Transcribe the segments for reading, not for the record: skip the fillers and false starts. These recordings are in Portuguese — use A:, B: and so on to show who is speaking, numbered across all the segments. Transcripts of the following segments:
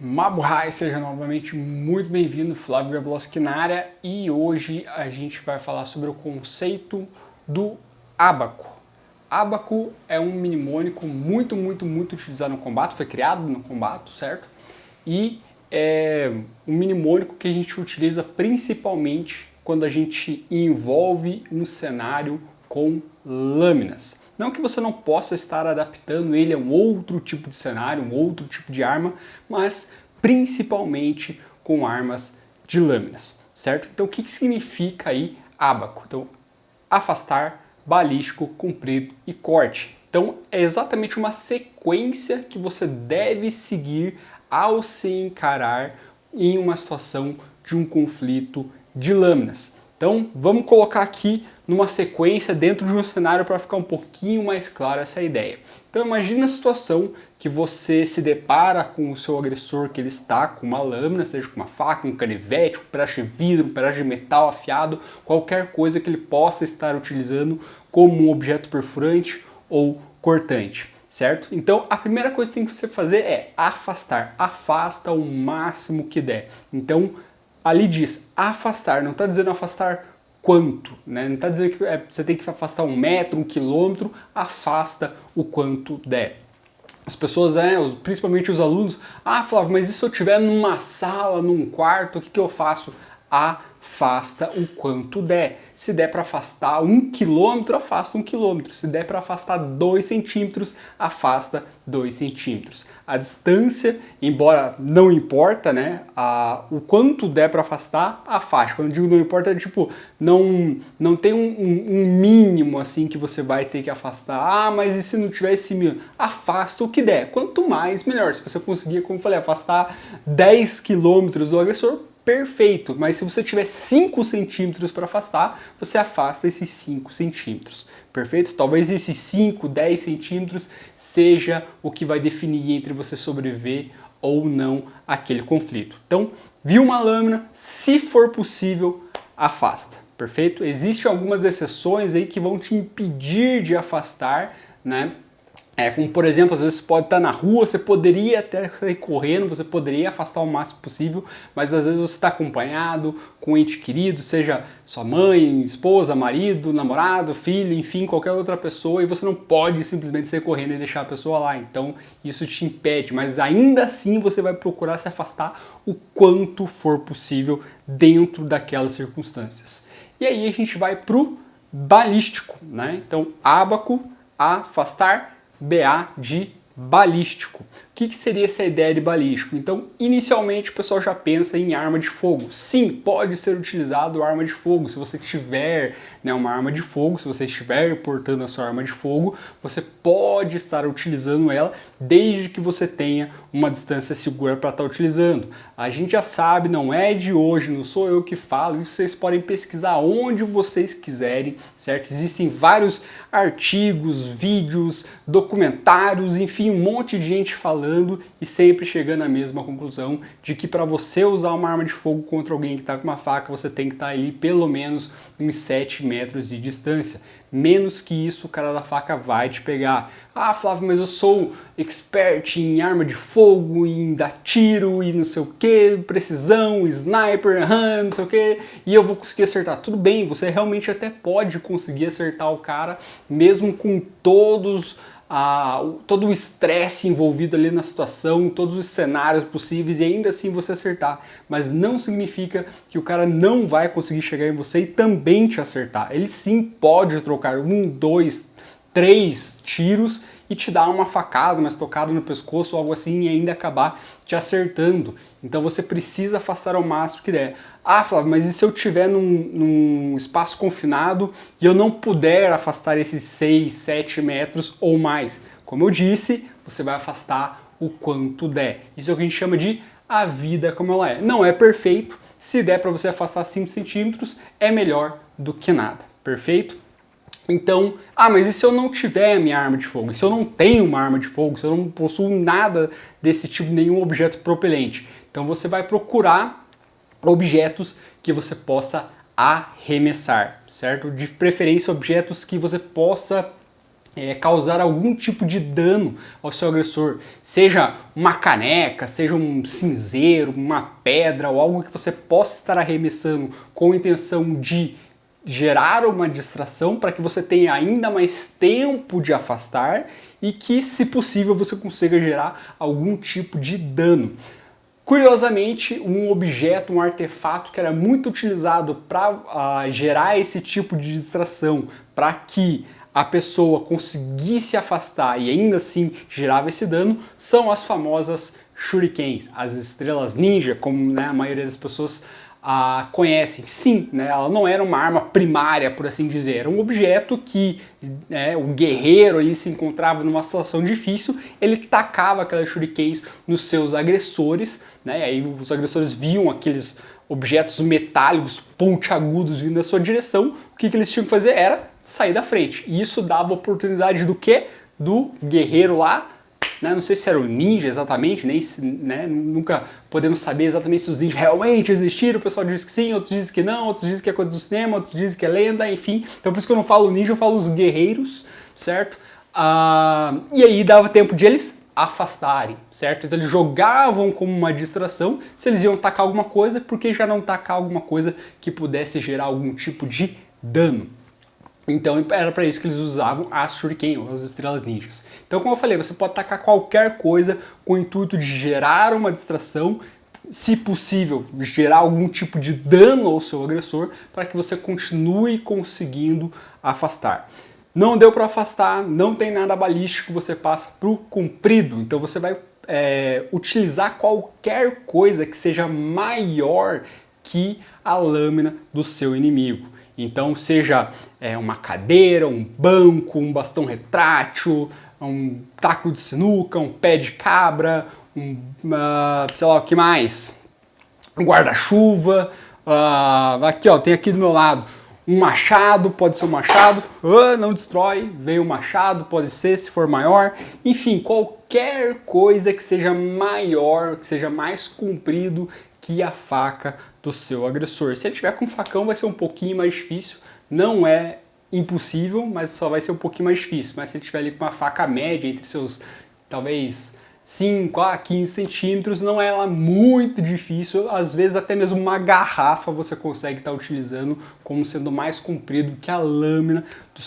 A: Mabuhay, seja novamente muito bem-vindo, Flávio Gablowski na área, e hoje a gente vai falar sobre o conceito do ábaco. Ábaco é um mnemônico muito utilizado no combate, foi criado no combate, certo? E é um mnemônico que a gente utiliza principalmente quando a gente envolve um cenário com lâminas. Não que você não possa estar adaptando ele a um outro tipo de cenário, um outro tipo de arma, mas principalmente com armas de lâminas, certo? Então o que significa aí ábaco? Então, afastar, balístico, comprido e corte. Então é exatamente uma sequência que você deve seguir ao se encarar em uma situação de um conflito de lâminas. Então vamos colocar aqui numa sequência dentro de um cenário para ficar um pouquinho mais claro essa ideia. Então imagine a situação que você se depara com o seu agressor, que ele está com uma lâmina, seja com uma faca, um canivete, um pedaço de vidro, um pedaço de metal afiado, qualquer coisa que ele possa estar utilizando como um objeto perfurante ou cortante, certo? Então a primeira coisa que tem que você fazer é afastar, afasta o máximo que der. Então ali diz afastar, não está dizendo afastar quanto, né? Não está dizendo que você tem que afastar 1 metro, 1 quilômetro, afasta o quanto der. As pessoas, principalmente os alunos, Flávio, mas e se eu estiver numa sala, num quarto, o que eu faço? Afasta o quanto der. Se der para afastar 1 quilômetro, afasta 1 quilômetro. Se der para afastar 2 centímetros, afasta 2 centímetros. A distância, embora não importa, né? O quanto der para afastar, afaste. Quando eu digo não importa, é tipo, não tem um mínimo assim que você vai ter que afastar. Mas e se não tiver esse mínimo? Afasta o que der. Quanto mais, melhor. Se você conseguir, como eu falei, afastar 10 quilômetros do agressor, perfeito, mas se você tiver 5 centímetros para afastar, você afasta esses 5 centímetros, perfeito? Talvez esses 5, 10 centímetros seja o que vai definir entre você sobreviver ou não àquele conflito. Então, viu uma lâmina, se for possível, afasta, perfeito? Existem algumas exceções aí que vão te impedir de afastar, né? Como por exemplo, às vezes você pode estar na rua, você poderia até sair correndo, você poderia afastar o máximo possível, mas às vezes você está acompanhado com um ente querido, seja sua mãe, esposa, marido, namorado, filho, enfim, qualquer outra pessoa, e você não pode simplesmente sair correndo e deixar a pessoa lá. Então isso te impede, mas ainda assim você vai procurar se afastar o quanto for possível dentro daquelas circunstâncias. E aí a gente vai para o balístico, né? Então, ábaco, afastar, BA de balístico. O que seria essa ideia de balístico? Então, inicialmente o pessoal já pensa em arma de fogo. Sim, pode ser utilizado arma de fogo. Se você tiver uma arma de fogo, se você estiver portando a sua arma de fogo, você pode estar utilizando ela desde que você tenha uma distância segura para estar utilizando. A gente já sabe, não é de hoje, não sou eu que falo, e vocês podem pesquisar onde vocês quiserem, certo? Existem vários artigos, vídeos, documentários, enfim, um monte de gente falando e sempre chegando à mesma conclusão de que para você usar uma arma de fogo contra alguém que está com uma faca, você tem que estar ali pelo menos uns 7 metros de distância. Menos que isso, o cara da faca vai te pegar. Flávio, mas eu sou expert em arma de fogo, em dar tiro e não sei o que, precisão, sniper, não sei o que, e eu vou conseguir acertar. Tudo bem, você realmente até pode conseguir acertar o cara, mesmo com todo o estresse envolvido ali na situação, todos os cenários possíveis, e ainda assim você acertar. Mas não significa que o cara não vai conseguir chegar em você e também te acertar. Ele sim pode trocar 1, 2, 3 tiros e te dar uma facada, uma estocada no pescoço, algo assim, e ainda acabar te acertando. Então você precisa afastar ao máximo que der. Flávio, mas e se eu estiver num espaço confinado e eu não puder afastar esses 6, 7 metros ou mais? Como eu disse, você vai afastar o quanto der. Isso é o que a gente chama de a vida como ela é. Não é perfeito, se der para você afastar 5 centímetros, é melhor do que nada, perfeito? Então, mas e se eu não tiver minha arma de fogo? E se eu não tenho uma arma de fogo? Se eu não possuo nada desse tipo, nenhum objeto propelente? Então você vai procurar objetos que você possa arremessar, certo? De preferência objetos que você possa causar algum tipo de dano ao seu agressor, seja uma caneca, seja um cinzeiro, uma pedra ou algo que você possa estar arremessando com a intenção de gerar uma distração para que você tenha ainda mais tempo de afastar e que, se possível, você consiga gerar algum tipo de dano. Curiosamente, um objeto, um artefato que era muito utilizado para gerar esse tipo de distração, para que a pessoa conseguisse afastar e ainda assim gerava esse dano, são as famosas shurikens, as estrelas ninja, como, né, a maioria das pessoas conhecem. Sim, né, ela não era uma arma primária, por assim dizer, era um objeto que, né, o guerreiro ali se encontrava numa situação difícil, ele tacava aquelas shurikens nos seus agressores, né, e aí os agressores viam aqueles objetos metálicos pontiagudos vindo da sua direção, o que eles tinham que fazer era sair da frente. E isso dava oportunidade do quê? Do guerreiro lá, né? Não sei se era o ninja exatamente, nem, né? Nunca podemos saber exatamente se os ninjas realmente existiram. O pessoal diz que sim, outros dizem que não, outros dizem que é coisa do cinema, outros dizem que é lenda, enfim. Então por isso que eu não falo ninja, eu falo os guerreiros, certo? E aí dava tempo de eles afastarem, certo? Então eles jogavam como uma distração se eles iam tacar alguma coisa, porque já não tacar alguma coisa que pudesse gerar algum tipo de dano. Então era para isso que eles usavam as shuriken, ou as estrelas ninjas. Então, como eu falei, você pode atacar qualquer coisa com o intuito de gerar uma distração, se possível, gerar algum tipo de dano ao seu agressor, para que você continue conseguindo afastar. Não deu para afastar, não tem nada balístico, você passa para o comprido. Então você vai utilizar qualquer coisa que seja maior que a lâmina do seu inimigo. Então, seja uma cadeira, um banco, um bastão retrátil, um taco de sinuca, um pé de cabra, sei lá o que mais, um guarda-chuva. Aqui, ó, tem aqui do meu lado um machado, pode ser um machado, não destrói, veio um machado, pode ser, se for maior. Enfim, qualquer coisa que seja maior, que seja mais comprido que a faca do seu agressor. Se ele tiver com facão vai ser um pouquinho mais difícil, não é impossível, mas só vai ser um pouquinho mais difícil. Mas se ele tiver ali com uma faca média entre seus, talvez, 5 a 15 centímetros, não é ela muito difícil, às vezes até mesmo uma garrafa você consegue estar utilizando como sendo mais comprido que a lâmina do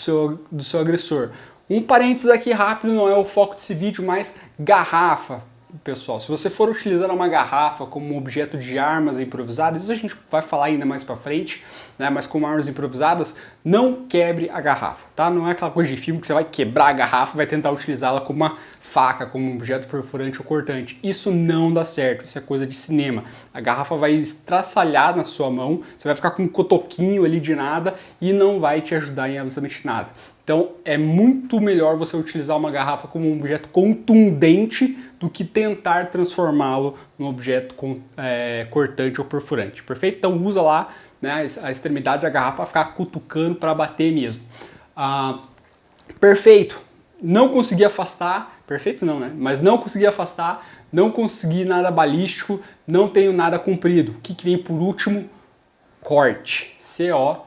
A: seu agressor. Um parênteses aqui rápido, não é o foco desse vídeo, mas garrafa. Pessoal, se você for utilizar uma garrafa como um objeto de armas improvisadas, isso a gente vai falar ainda mais pra frente, né? Mas como armas improvisadas, não quebre a garrafa, tá? Não é aquela coisa de filme que você vai quebrar a garrafa e vai tentar utilizá-la como uma faca, como um objeto perfurante ou cortante. Isso não dá certo, isso é coisa de cinema. A garrafa vai estraçalhar na sua mão, você vai ficar com um cotoquinho ali de nada e não vai te ajudar em absolutamente nada. Então é muito melhor você utilizar uma garrafa como um objeto contundente do que tentar transformá-lo num objeto cortante ou perfurante, perfeito? Então usa lá, né, a extremidade da garrafa para ficar cutucando para bater mesmo. Perfeito, não consegui afastar, perfeito não, né? Mas não consegui afastar, não consegui nada balístico, não tenho nada comprido. O que vem por último? Corte, C-O,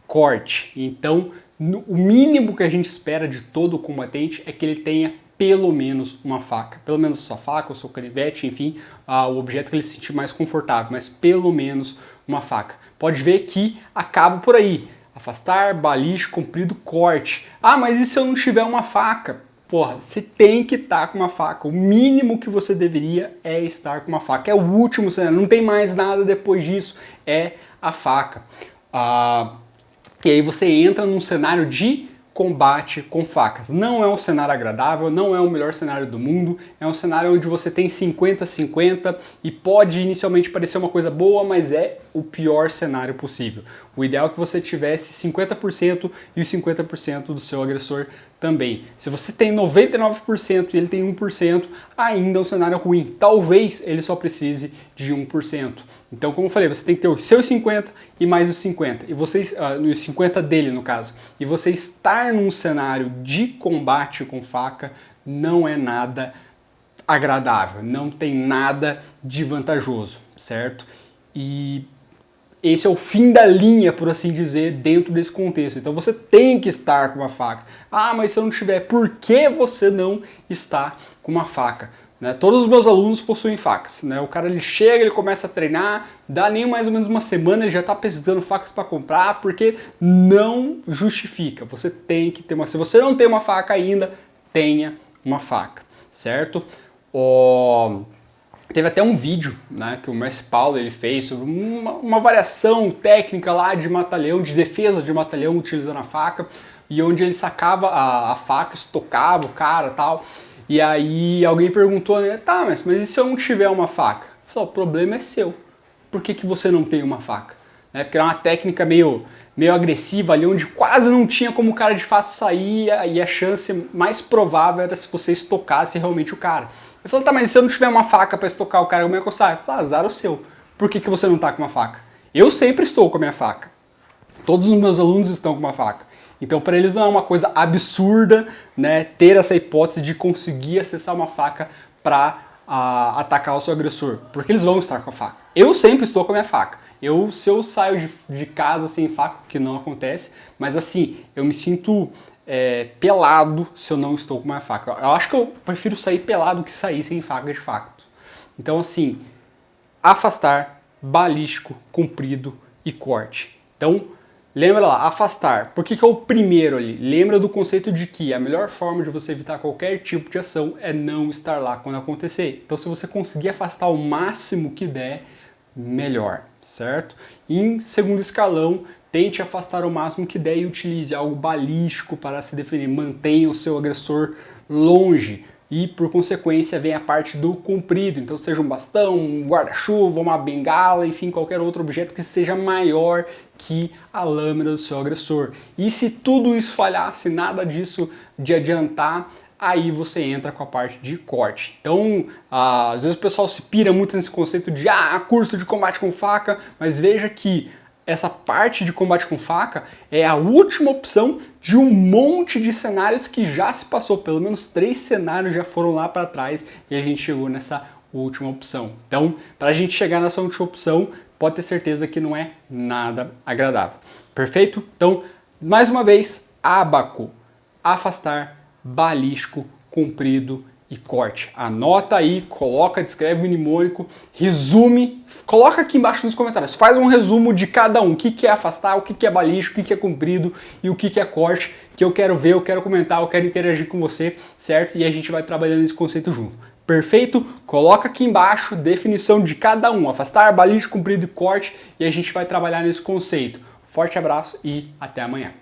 A: corte. Então o mínimo que a gente espera de todo combatente é que ele tenha pelo menos uma faca, pelo menos a sua faca, o seu canivete, enfim, o objeto que ele se sentir mais confortável, mas pelo menos uma faca. Pode ver que acaba por aí, afastar, balístico, comprido, corte. Mas e se eu não tiver uma faca? Porra, você tem que estar com uma faca, o mínimo que você deveria é estar com uma faca, é o último cenário, não tem mais nada depois disso, é a faca. E aí você entra num cenário de combate com facas. Não é um cenário agradável, não é o melhor cenário do mundo, é um cenário onde você tem 50-50 e pode inicialmente parecer uma coisa boa, mas é o pior cenário possível. O ideal é que você tivesse 50% e os 50% do seu agressor também. Se você tem 99% e ele tem 1%, ainda é um cenário ruim. Talvez ele só precise de 1%. Então, como eu falei, você tem que ter os seus 50 e mais os 50. E vocês, os 50 dele, no caso. E você estar num cenário de combate com faca não é nada agradável, não tem nada de vantajoso, certo? E esse é o fim da linha, por assim dizer, dentro desse contexto. Então você tem que estar com uma faca. Ah, mas se eu não tiver, por que você não está com uma faca? Né? Todos os meus alunos possuem facas. Né? O cara ele chega, ele começa a treinar, dá nem mais ou menos uma semana, ele já está pesquisando facas para comprar, porque não justifica. Você tem que ter uma. Se você não tem uma faca ainda, tenha uma faca, certo? Teve até um vídeo, né, que o Mestre Paulo ele fez sobre uma variação técnica lá de mata-leão, de defesa de mata-leão utilizando a faca, e onde ele sacava a faca, estocava o cara e tal. E aí alguém perguntou, né, tá, mas e se eu não tiver uma faca? Ele falou, o problema é seu. Por que você não tem uma faca? Né, porque era uma técnica meio agressiva ali, onde quase não tinha como o cara de fato sair, e a chance mais provável era se você estocasse realmente o cara. Ele falou, tá, mas se eu não tiver uma faca para estocar o cara, como é que eu saio? Eu falei, azar o seu. Por que você não tá com uma faca? Eu sempre estou com a minha faca. Todos os meus alunos estão com uma faca. Então, para eles não é uma coisa absurda, né, ter essa hipótese de conseguir acessar uma faca para atacar o seu agressor, porque eles vão estar com a faca. Eu sempre estou com a minha faca. Se eu saio de casa sem faca, que não acontece, mas assim, eu me sinto pelado se eu não estou com uma faca. Eu acho que eu prefiro sair pelado que sair sem faca de fato. Então, assim, afastar, balístico, comprido e corte. Então, lembra lá, afastar. Por que é o primeiro ali? Lembra do conceito de que a melhor forma de você evitar qualquer tipo de ação é não estar lá quando acontecer. Então, se você conseguir afastar o máximo que der, melhor, certo? Em segundo escalão, tente afastar o máximo que der e utilize algo balístico para se defender. Mantenha o seu agressor longe. E, por consequência, vem a parte do comprido. Então, seja um bastão, um guarda-chuva, uma bengala, enfim, qualquer outro objeto que seja maior que a lâmina do seu agressor. E se tudo isso falhar, se nada disso de adiantar, aí você entra com a parte de corte. Então, às vezes o pessoal se pira muito nesse conceito de curso de combate com faca, mas veja que essa parte de combate com faca é a última opção de um monte de cenários que já se passou. Pelo menos 3 cenários já foram lá para trás e a gente chegou nessa última opção. Então, para a gente chegar nessa última opção, pode ter certeza que não é nada agradável. Perfeito? Então, mais uma vez, ábaco, afastar, balístico, comprido e corte. Anota aí, coloca, descreve o mnemônico, resume, coloca aqui embaixo nos comentários, faz um resumo de cada um, o que é afastar, o que é balístico, o que é comprido e o que é corte, que eu quero ver, eu quero comentar, eu quero interagir com você, certo? E a gente vai trabalhando esse conceito junto. Perfeito? Coloca aqui embaixo definição de cada um, afastar, balístico, comprido e corte, e a gente vai trabalhar nesse conceito. Forte abraço e até amanhã.